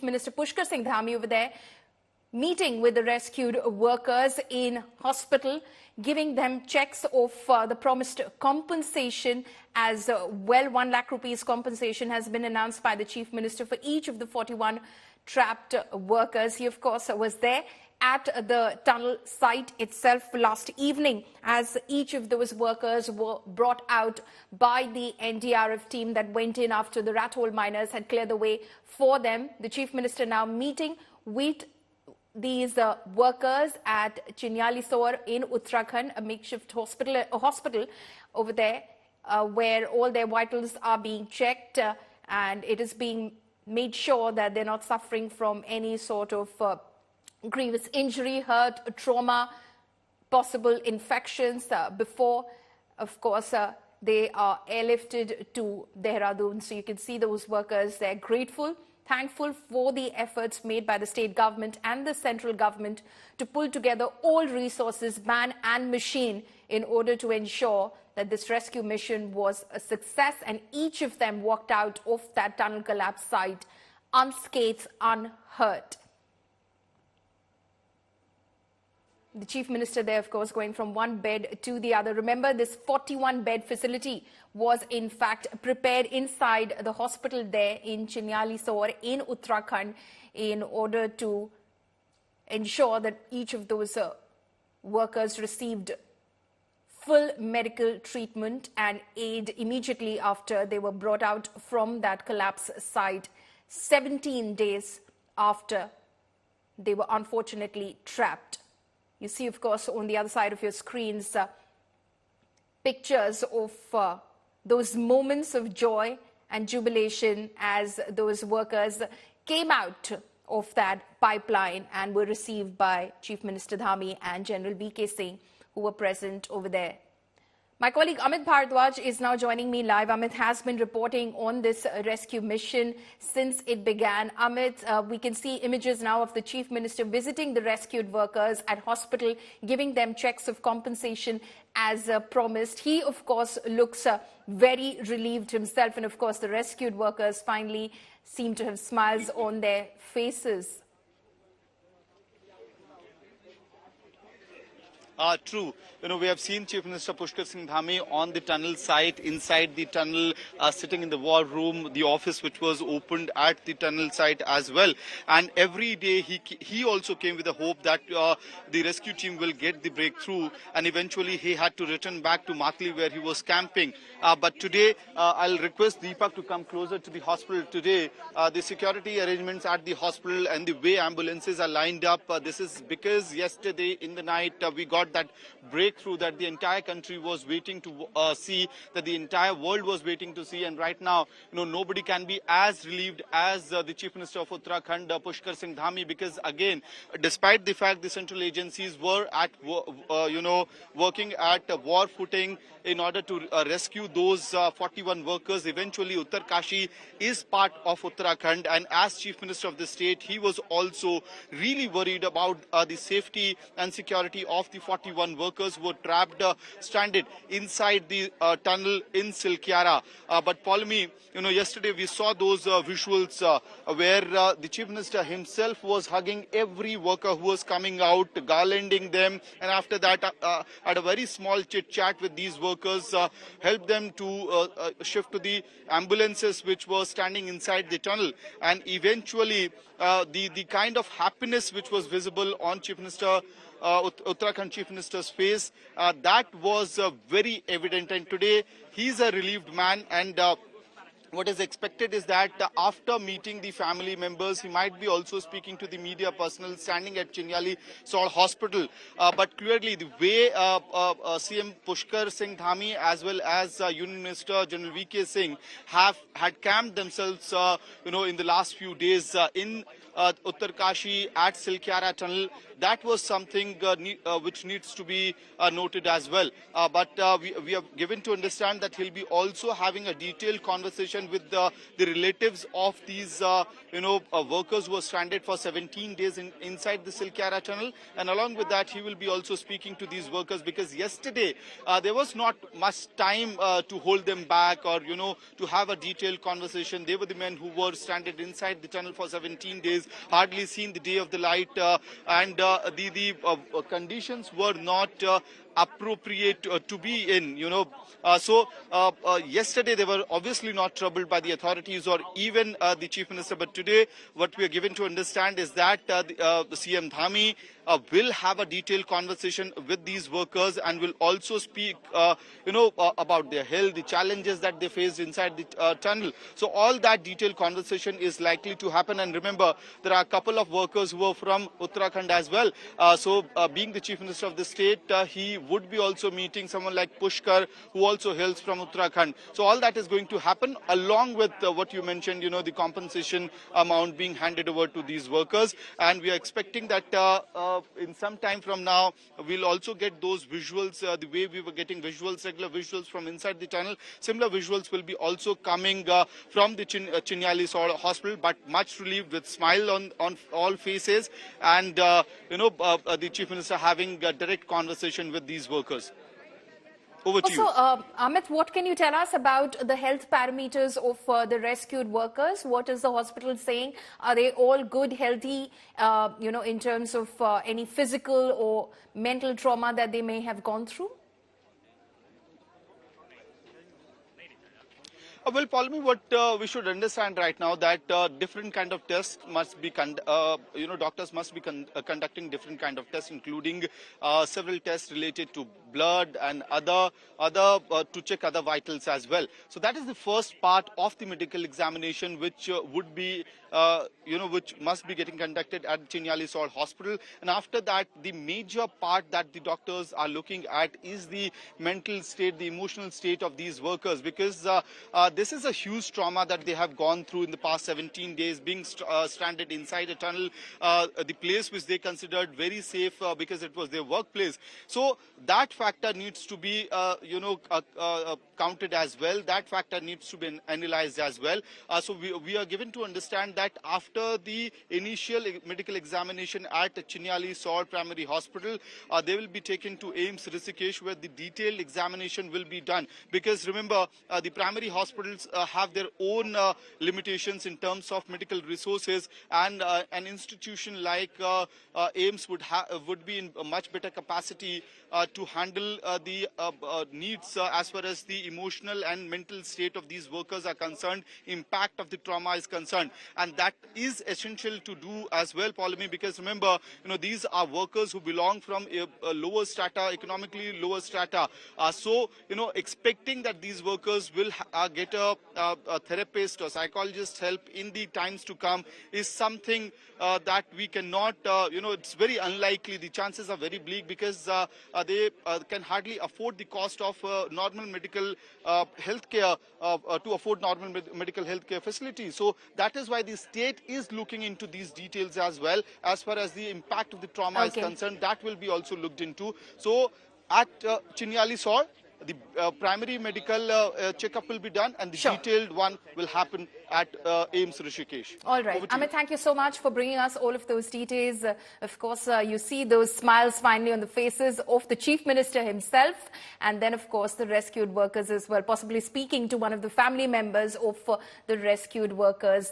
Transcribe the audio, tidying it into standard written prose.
Minister Pushkar Singh Dhami over there, meeting with the rescued workers in hospital, giving them checks of the promised compensation as well. 1 lakh rupees compensation has been announced by the Chief Minister for each of the 41 trapped workers. He, of course, was there at the tunnel site itself last evening as each of those workers were brought out by the NDRF team that went in after the rat hole miners had cleared the way for them. The Chief Minister now meeting with these workers at Chinyalisore in Uttarakhand, a makeshift hospital over there where all their vitals are being checked and it is being made sure that they're not suffering from any sort of grievous injury, hurt, trauma, possible infections before, of course, they are airlifted to Dehradun. So you can see those workers, they're grateful, thankful for the efforts made by the state government and the central government to pull together all resources, man and machine, in order to ensure that this rescue mission was a success and each of them walked out of that tunnel collapse site unscathed, unhurt. The Chief Minister there, of course, going from one bed to the other. Remember, this 41-bed facility was, in fact, prepared inside the hospital there in Chinyalisore in Uttarakhand in order to ensure that each of those workers received full medical treatment and aid immediately after they were brought out from that collapse site 17 days after they were unfortunately trapped. You see, of course, on the other side of your screens, pictures of those moments of joy and jubilation as those workers came out of that pipeline and were received by Chief Minister Dhami and General V.K. Singh, who were present over there. My colleague Amit Bharadwaj is now joining me live. Amit has been reporting on this rescue mission since it began. Amit, we can see images now of the Chief Minister visiting the rescued workers at hospital, giving them checks of compensation as promised. He, of course, looks very relieved himself. And, of course, the rescued workers finally seem to have smiles on their faces. True. We have seen Chief Minister Pushkar Singh Dhami on the tunnel site, inside the tunnel, sitting in the war room, the office which was opened at the tunnel site as well. And every day he also came with the hope that the rescue team will get the breakthrough, and eventually he had to return back to Matli where he was camping. But today, I'll request Deepak to come closer to the hospital today. The security arrangements at the hospital and the way ambulances are lined up, this is because yesterday in the night we got that breakthrough that the entire country was waiting to see, that the entire world was waiting to see. And right now, nobody can be as relieved as the Chief Minister of Uttarakhand, Pushkar Singh Dhami, because again, despite the fact the central agencies were at, working at war footing in order to rescue those 41 workers, eventually Uttarkashi is part of Uttarakhand, and as Chief Minister of the state, he was also really worried about the safety and security of the 41 workers who were trapped, stranded inside the tunnel in Silkyara. But Paulami, yesterday we saw those visuals where the Chief Minister himself was hugging every worker who was coming out, garlanding them, and after that had a very small chit-chat with these workers, helped them to shift to the ambulances which were standing inside the tunnel. And eventually the kind of happiness which was visible on Chief Minister Uttarakhand Chief Minister's face, that was very evident. And today he's a relieved man, and what is expected is that after meeting the family members, he might be also speaking to the media personnel standing at Chinyalisore Hospital. But clearly, the way CM Pushkar Singh Dhami as well as Union Minister General V.K. Singh had camped themselves, in the last few days in Uttarkashi at Silkyara Tunnel, that was something which needs to be noted as well. But we have given to understand that he'll be also having a detailed conversation conversation with the relatives of these, workers who were stranded for 17 days inside the Silkyara tunnel. And along with that, he will be also speaking to these workers, because yesterday there was not much time to hold them back or, to have a detailed conversation. They were the men who were stranded inside the tunnel for 17 days, hardly seen the day of the light, and the conditions were not appropriate to be in, yesterday they were obviously not troubled by the authorities or even the Chief Minister. But today, what we are given to understand is that the CM Dhami will have a detailed conversation with these workers and will also speak, about their health, the challenges that they faced inside the tunnel. So all that detailed conversation is likely to happen. And remember, there are a couple of workers who are from Uttarakhand as well. Being the Chief Minister of the state, he would be also meeting someone like Pushkar, who also hails from Uttarakhand. So all that is going to happen, along with what you mentioned, the compensation amount being handed over to these workers. And we are expecting that in some time from now, we'll also get those visuals, the way we were getting visuals, regular visuals from inside the tunnel. Similar visuals will be also coming from the Chinyali Hospital, but much relieved, with smile on all faces, and the Chief Minister having a direct conversation with these workers. Over to you. Also, Amit, what can you tell us about the health parameters of the rescued workers? What is the hospital saying? Are they all good, healthy, in terms of any physical or mental trauma that they may have gone through? Well, Palmi, what we should understand right now, that different kind of tests must be, doctors must be conducting different kind of tests, including several tests related to blood and other to check other vitals as well. So that is the first part of the medical examination, which would be, which must be getting conducted at Chinyali Salt Hospital. And after that, the major part that the doctors are looking at is the mental state, the emotional state of these workers, because this is a huge trauma that they have gone through in the past 17 days, being stranded inside a tunnel, the place which they considered very safe because it was their workplace. So that factor needs to be, counted as well. That factor needs to be analyzed as well. So we are given to understand that after the initial medical examination at Chinyali Salt Primary Hospital, they will be taken to AIIMS Rishikesh, where the detailed examination will be done. Because remember, the primary hospitals have their own limitations in terms of medical resources, and an institution like AIIMS would be in a much better capacity to handle the needs as far as the emotional and mental state of these workers are concerned, impact of the trauma is concerned. And that is essential to do as well, Paulami, because remember, these are workers who belong from a lower strata, economically lower strata. Expecting that these workers will get a therapist or psychologist help in the times to come is something that we cannot, it's very unlikely. The chances are very bleak, because they can hardly afford the cost of normal medical health care, to afford normal medical health care facilities. So that is why the state is looking into these details as well. As far as the impact of the trauma is concerned, that will be also looked into. So at Chinyali Salt, the primary medical checkup will be done, and the detailed one will happen at AIIMS Rishikesh. All right. Amit, thank you so much for bringing us all of those details. Of course, you see those smiles finally on the faces of the Chief Minister himself, and then, of course, the rescued workers as well, possibly speaking to one of the family members of the rescued workers.